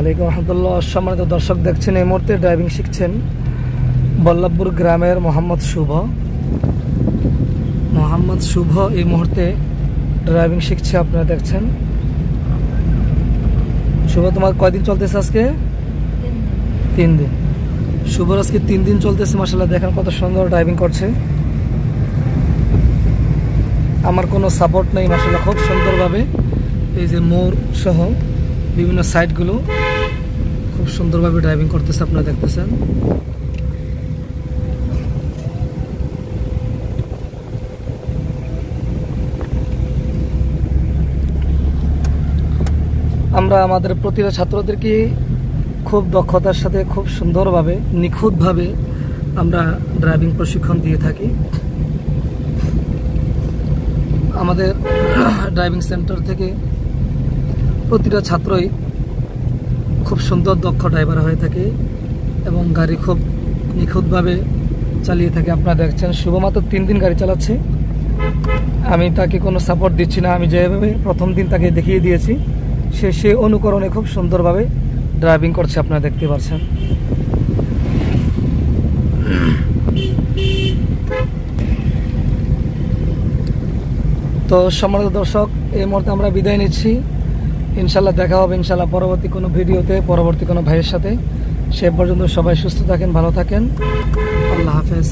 আলাইকুম রহমতুল্লাহ। সম্মানিত দর্শক, দেখছেন এই মুহূর্তে ড্রাইভিং শিখছেন বল্লভপুর গ্রামের মোহাম্মদ শুভ এই মুহূর্তে ড্রাইভিং শিখছে। আপনারা দেখছেন। শুভ, তোমার কয়দিন চলতেছে আজকে? 3 দিন। শুভর আজকে 3 দিন চলতেছে। মাশাআল্লাহ, দেখেন কত সুন্দর ড্রাইভিং করছে। আমার কোনো সাপোর্ট নেই। মাশাআল্লাহ, খুব সুন্দরভাবে এই যে মোড় সহ বিভিন্ন সাইডগুলো খুব সুন্দরভাবে ড্রাইভিং করতেছে। আপনারা দেখতেছেন। আমরা আমাদের প্রতিটা ছাত্রদেরকে খুব দক্ষতার সাথে খুব সুন্দরভাবে নিখুঁতভাবে আমরা ড্রাইভিং প্রশিক্ষণ দিয়ে থাকি। আমাদের ড্রাইভিং সেন্টার থেকে প্রতিটা ছাত্রই খুব সুন্দর দক্ষ ড্রাইভার হয়ে থাকে এবং গাড়ি খুব নিখুঁতভাবে চালিয়ে থাকে। আপনারা দেখছেন শুভ মাত্র 3 দিন গাড়ি চালাচ্ছে। আমি তাকে কোনো সাপোর্ট দিচ্ছি না। আমি যেভাবে প্রথম দিন তাকে দেখিয়ে দিয়েছি সে অনুকরণে খুব সুন্দরভাবে ড্রাইভিং করছে। আপনারা দেখতে পাচ্ছেন। তো সম্মানিত দর্শক, এই মুহূর্তে আমরা বিদায় নিচ্ছি। ইনশাল্লাহ দেখা হবে ইনশাল্লাহ পরবর্তী কোনো ভিডিওতে, পরবর্তী কোনো ভাইয়ের সাথে। সে পর্যন্ত সবাই সুস্থ থাকেন, ভালো থাকেন। আল্লাহ হাফেজ।